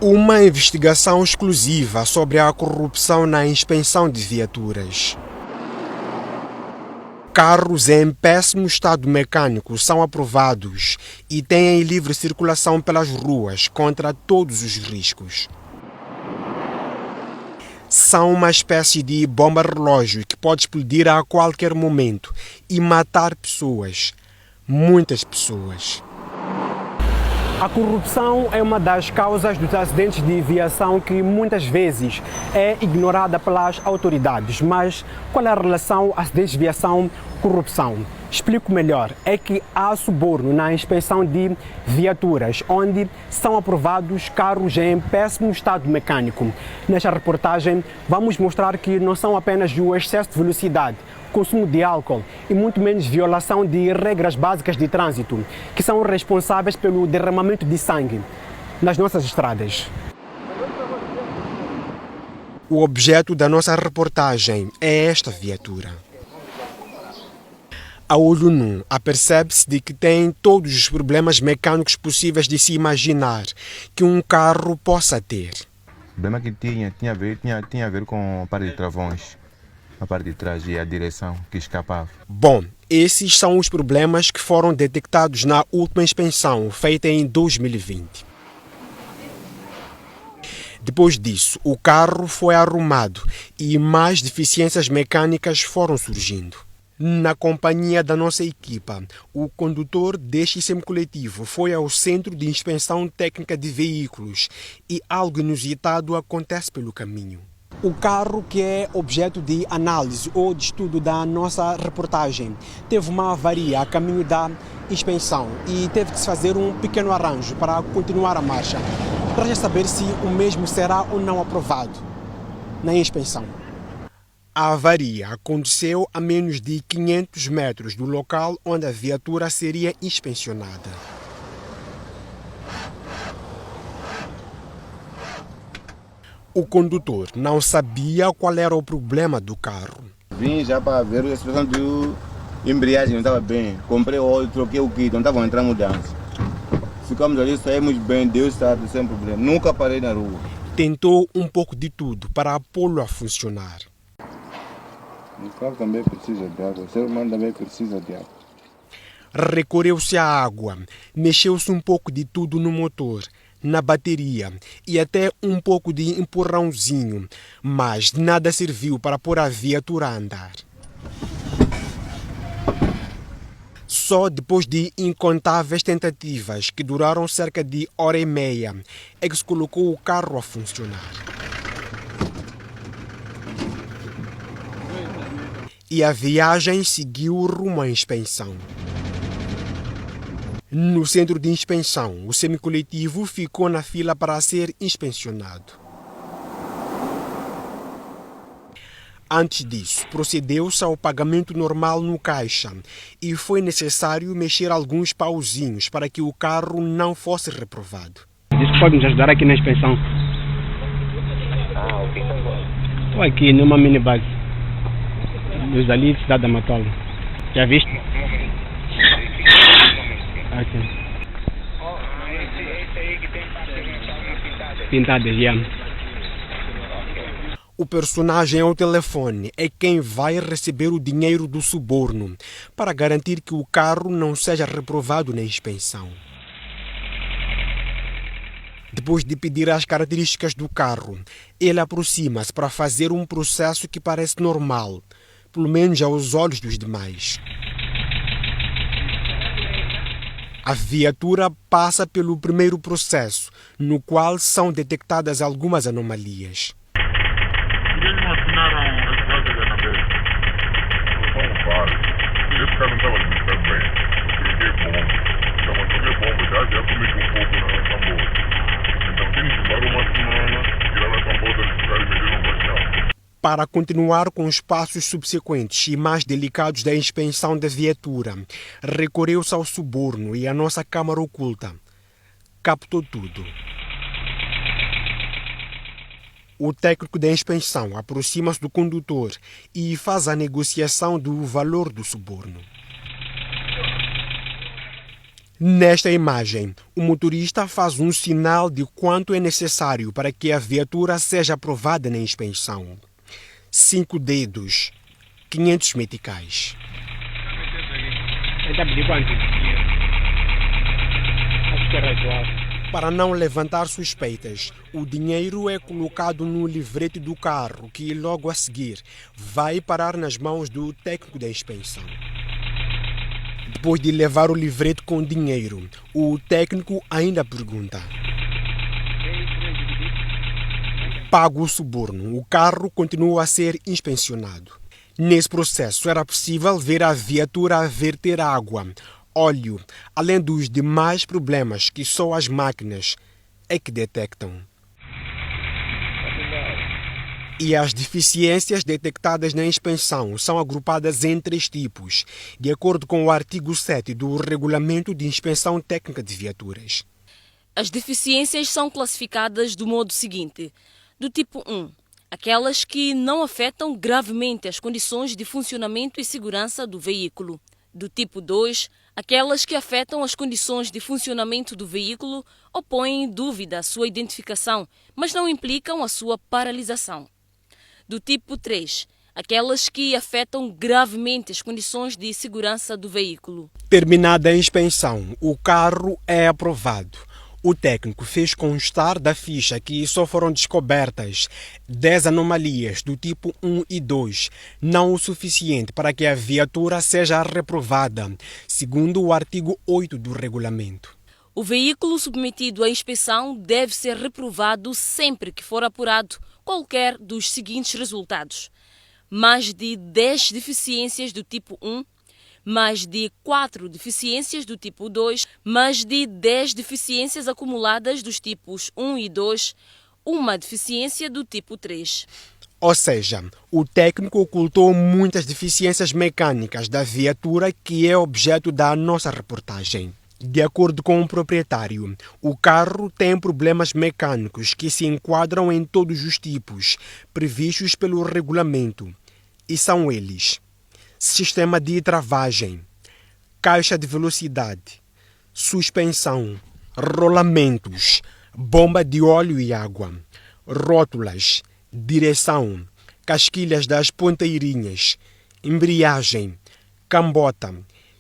Uma investigação exclusiva sobre a corrupção na inspeção de viaturas. Carros em péssimo estado mecânico são aprovados e têm livre circulação pelas ruas contra todos os riscos. São uma espécie de bomba-relógio que pode explodir a qualquer momento e matar pessoas, muitas pessoas. A corrupção é uma das causas dos acidentes de viação que muitas vezes é ignorada pelas autoridades. Mas qual é a relação acidentes de viação-corrupção? Explico melhor. É que há suborno na inspeção de viaturas, onde são aprovados carros em péssimo estado mecânico. Nesta reportagem vamos mostrar que não são apenas o excesso de velocidade, consumo de álcool e muito menos violação de regras básicas de trânsito, que são responsáveis pelo derramamento de sangue nas nossas estradas. O objeto da nossa reportagem é esta viatura. A olho nu, apercebe-se de que tem todos os problemas mecânicos possíveis de se imaginar que um carro possa ter. O problema que tinha a ver com a parte de travões. A parte de trás e a direção que escapava. Bom, esses são os problemas que foram detectados na última inspeção, feita em 2020. Depois disso, o carro foi arrumado e mais deficiências mecânicas foram surgindo. Na companhia da nossa equipa, o condutor deste semicoletivo foi ao Centro de Inspeção Técnica de Veículos e algo inusitado acontece pelo caminho. O carro que é objeto de análise ou de estudo da nossa reportagem teve uma avaria a caminho da inspeção e teve que se fazer um pequeno arranjo para continuar a marcha, para já saber se o mesmo será ou não aprovado na inspeção. A avaria aconteceu a menos de 500 metros do local onde a viatura seria inspecionada. O condutor não sabia qual era o problema do carro. Vim já para ver a situação da embreagem, não estava bem. Comprei óleo, troquei o kit, não estava a entrar mudança. Ficamos ali, saímos bem, Deus sabe, sem problema. Nunca parei na rua. Tentou um pouco de tudo para pô-lo a funcionar. O carro também precisa de água, o ser humano também precisa de água. Recorreu-se à água, mexeu-se um pouco de tudo no motor, na bateria e até um pouco de empurrãozinho, mas nada serviu para pôr a viatura a andar. Só depois de incontáveis tentativas, que duraram cerca de hora e meia, é que se colocou o carro a funcionar. E a viagem seguiu rumo à inspeção. No centro de inspeção, o semicoletivo ficou na fila para ser inspecionado. Antes disso, procedeu-se ao pagamento normal no caixa e foi necessário mexer alguns pauzinhos para que o carro não fosse reprovado. Isso pode nos ajudar aqui na inspeção. Estou aqui numa minibase dos ali de Cidade da Matola. Já viste? Okay. Pintadas, já. O personagem ao telefone é quem vai receber o dinheiro do suborno para garantir que o carro não seja reprovado na inspeção. Depois de pedir as características do carro, ele aproxima-se para fazer um processo que parece normal, pelo menos aos olhos dos demais. A viatura passa pelo primeiro processo, no qual são detectadas algumas anomalias. Eles não assinaram as placas da cabeça. Não são vários. Esse cara não estava administrando bem. Eu troquei bomba. Então, eu troquei bomba já comi um pouco na tambor. Então, tem que levar uma semana, tirar a tambor da cidade e meter no baixão. Para continuar com os passos subsequentes e mais delicados da inspeção da viatura, recorreu-se ao suborno e a nossa câmara oculta captou tudo. O técnico da inspeção aproxima-se do condutor e faz a negociação do valor do suborno. Nesta imagem, o motorista faz um sinal de quanto é necessário para que a viatura seja aprovada na inspeção. 5 dedos, 500 meticais. Para não levantar suspeitas, o dinheiro é colocado no livrete do carro, que logo a seguir vai parar nas mãos do técnico da inspeção. Depois de levar o livrete com dinheiro, o técnico ainda pergunta: pago o suborno, o carro continua a ser inspecionado. Nesse processo era possível ver a viatura a verter água, óleo, além dos demais problemas que só as máquinas é que detectam. E as deficiências detectadas na inspeção são agrupadas em 3 tipos, de acordo com o artigo 7 do Regulamento de Inspeção Técnica de Viaturas. As deficiências são classificadas do modo seguinte: do tipo 1, aquelas que não afetam gravemente as condições de funcionamento e segurança do veículo; do tipo 2, aquelas que afetam as condições de funcionamento do veículo ou põem em dúvida a sua identificação, mas não implicam a sua paralisação; do tipo 3, aquelas que afetam gravemente as condições de segurança do veículo. Terminada a inspeção, o carro é aprovado. O técnico fez constar da ficha que só foram descobertas 10 anomalias do tipo 1 e 2, não o suficiente para que a viatura seja reprovada, segundo o artigo 8 do regulamento. O veículo submetido à inspeção deve ser reprovado sempre que for apurado qualquer dos seguintes resultados: mais de 10 deficiências do tipo 1, mais de 4 deficiências do tipo 2, mais de 10 deficiências acumuladas dos tipos 1 e 2, uma deficiência do tipo 3. Ou seja, o técnico ocultou muitas deficiências mecânicas da viatura que é objeto da nossa reportagem. De acordo com o proprietário, o carro tem problemas mecânicos que se enquadram em todos os tipos previstos pelo regulamento, e são eles: sistema de travagem, caixa de velocidade, suspensão, rolamentos, bomba de óleo e água, rótulas, direção, casquilhas das ponteirinhas, embreagem, cambota,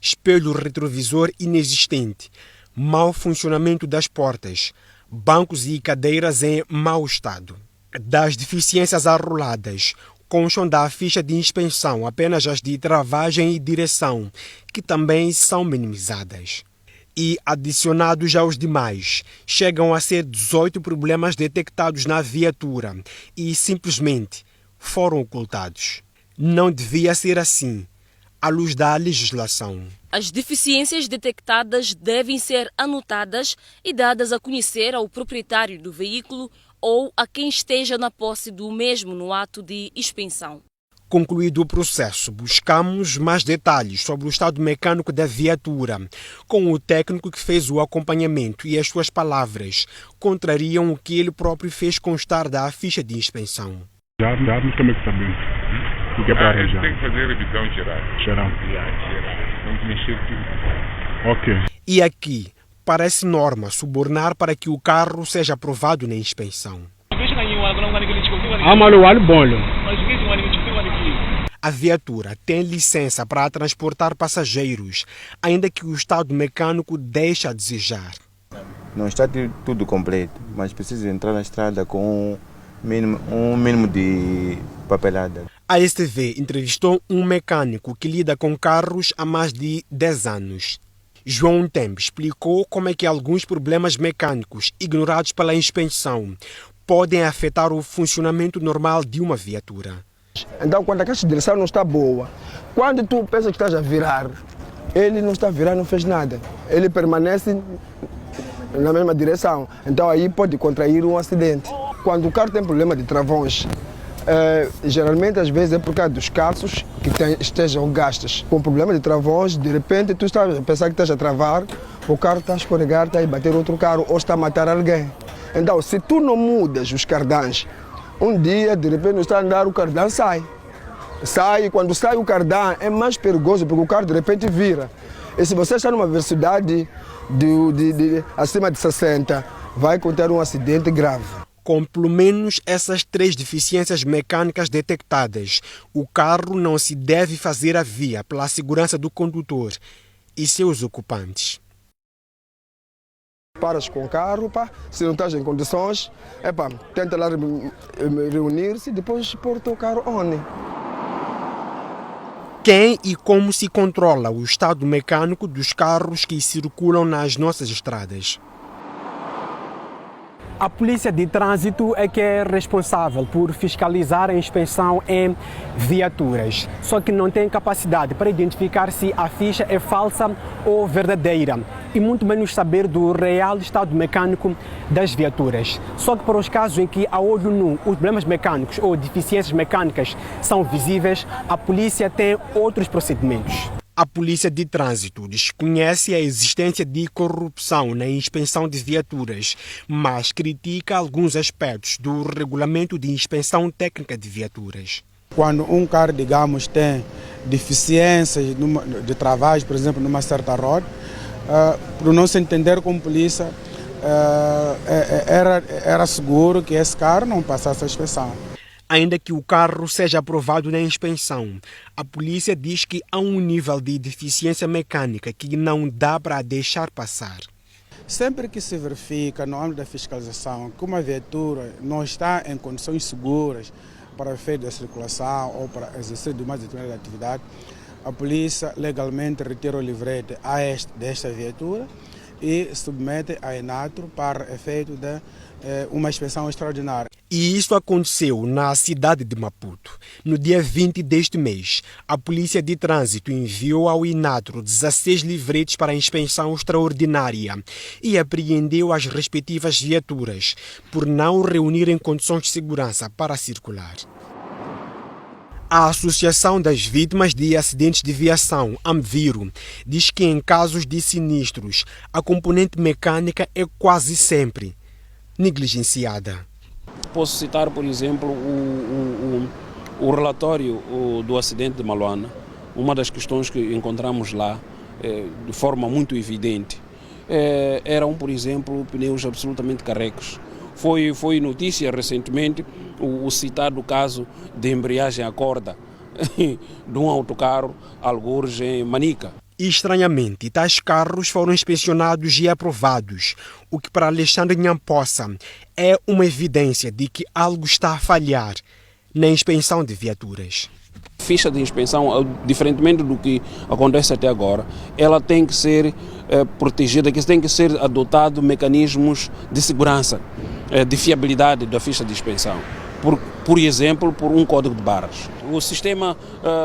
espelho retrovisor inexistente, mau funcionamento das portas, bancos e cadeiras em mau estado. Das deficiências arroladas, constam da ficha de inspeção apenas as de travagem e direção, que também são minimizadas. E, adicionados aos demais, chegam a ser 18 problemas detectados na viatura e simplesmente foram ocultados. Não devia ser assim, à luz da legislação. As deficiências detectadas devem ser anotadas e dadas a conhecer ao proprietário do veículo ou a quem esteja na posse do mesmo no ato de inspeção. Concluído o processo, buscamos mais detalhes sobre o estado mecânico da viatura, com o técnico que fez o acompanhamento, e as suas palavras contrariam o que ele próprio fez constar da ficha de inspeção. Já não também sabemos o que é para arranjar. Tem que fazer revisão geral. Geral. Tem que mexer tudo. Ok. E aqui, parece norma subornar para que o carro seja aprovado na inspeção. A viatura tem licença para transportar passageiros, ainda que o estado mecânico deixe a desejar. Não está tudo completo, mas precisa entrar na estrada com um mínimo de papelada. A STV entrevistou um mecânico que lida com carros há mais de 10 anos. João Tempo explicou como é que alguns problemas mecânicos ignorados pela inspeção podem afetar o funcionamento normal de uma viatura. Então, quando a caixa de direção não está boa, quando tu pensas que estás a virar, ele não está a virar, não fez nada. Ele permanece na mesma direção. Então, aí pode contrair um acidente. Quando o carro tem problema de travões, geralmente, às vezes, é por causa dos calços que estejam gastos. Com problema de travões, de repente, tu estás a pensar que estás a travar, o carro está a escorregar, está a bater outro carro ou está a matar alguém. Então, se tu não mudas os cardãs, um dia, de repente, está a andar, o cardan sai. Sai, quando sai o cardan é mais perigoso, porque o carro, de repente, vira. E se você está numa velocidade acima de 60 vai conter um acidente grave. Com pelo menos essas 3 deficiências mecânicas detectadas, o carro não se deve fazer a via pela segurança do condutor e seus ocupantes. Paras com o carro, se não estás em condições, tenta lá reunir-se e depois pôr o teu carro on. Quem e como se controla o estado mecânico dos carros que circulam nas nossas estradas? A Polícia de Trânsito é que é responsável por fiscalizar a inspeção em viaturas, só que não tem capacidade para identificar se a ficha é falsa ou verdadeira e muito menos saber do real estado mecânico das viaturas. Só que para os casos em que a olho nu os problemas mecânicos ou deficiências mecânicas são visíveis, a polícia tem outros procedimentos. A Polícia de Trânsito desconhece a existência de corrupção na inspeção de viaturas, mas critica alguns aspectos do Regulamento de Inspeção Técnica de Viaturas. Quando um carro, digamos, tem deficiências de travagem, por exemplo, numa certa roda, por não se entender como polícia, era seguro que esse carro não passasse a inspeção. Ainda que o carro seja aprovado na inspeção, a polícia diz que há um nível de deficiência mecânica que não dá para deixar passar. Sempre que se verifica no âmbito da fiscalização que uma viatura não está em condições seguras para efeito da circulação ou para exercer de uma determinada atividade, a polícia legalmente retira o livrete desta viatura e submete a Enatro para efeito de uma inspeção extraordinária. E isso aconteceu na cidade de Maputo. No dia 20 deste mês, a Polícia de Trânsito enviou ao Enatro 16 livretes para inspeção extraordinária e apreendeu as respectivas viaturas por não reunirem condições de segurança para circular. A Associação das Vítimas de Acidentes de Viação, AMVIRO, diz que em casos de sinistros, a componente mecânica é quase sempre negligenciada. Posso citar, por exemplo, o relatório do acidente de Maluana. Uma das questões que encontramos lá, de forma muito evidente, eram, por exemplo, pneus absolutamente carecos. Foi notícia recentemente o citado caso de embreagem a corda de um autocarro algures em Manica. E, estranhamente, tais carros foram inspecionados e aprovados, o que para Alexandre Nyamposa é uma evidência de que algo está a falhar na inspeção de viaturas. A ficha de inspeção, diferentemente do que acontece até agora, ela tem que ser protegida, que tem que ser adotado mecanismos de segurança, de fiabilidade da ficha de inspeção. Por exemplo, por um código de barras. O sistema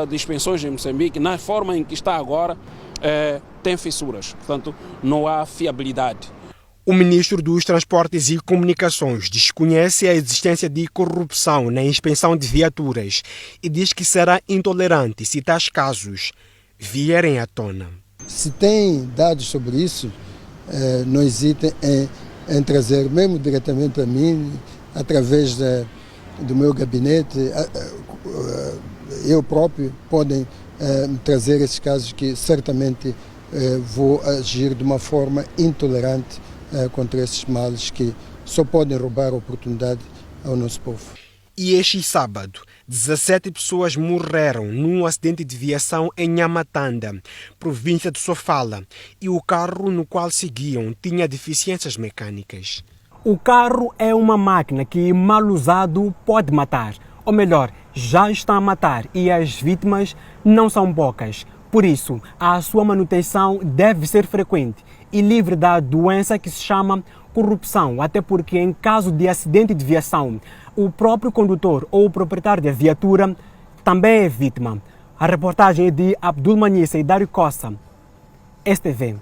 de inspeções em Moçambique, na forma em que está agora, tem fissuras, portanto, não há fiabilidade. O ministro dos Transportes e Comunicações desconhece a existência de corrupção na inspeção de viaturas e diz que será intolerante se tais casos vierem à tona. Se tem dados sobre isso, não hesitem em trazer, mesmo diretamente a mim, através do meu gabinete, eu próprio, podem trazer esses casos que certamente vou agir de uma forma intolerante contra esses males que só podem roubar a oportunidade ao nosso povo. E este sábado, 17 pessoas morreram num acidente de viação em Nhamatanda, província de Sofala, e o carro no qual seguiam tinha deficiências mecânicas. O carro é uma máquina que, mal usado, pode matar. Ou melhor, já está a matar e as vítimas não são poucas. Por isso, a sua manutenção deve ser frequente e livre da doença que se chama corrupção, até porque em caso de acidente de viação, o próprio condutor ou o proprietário da viatura também é vítima. A reportagem é de Abdul Manissa e Dário Costa, STV.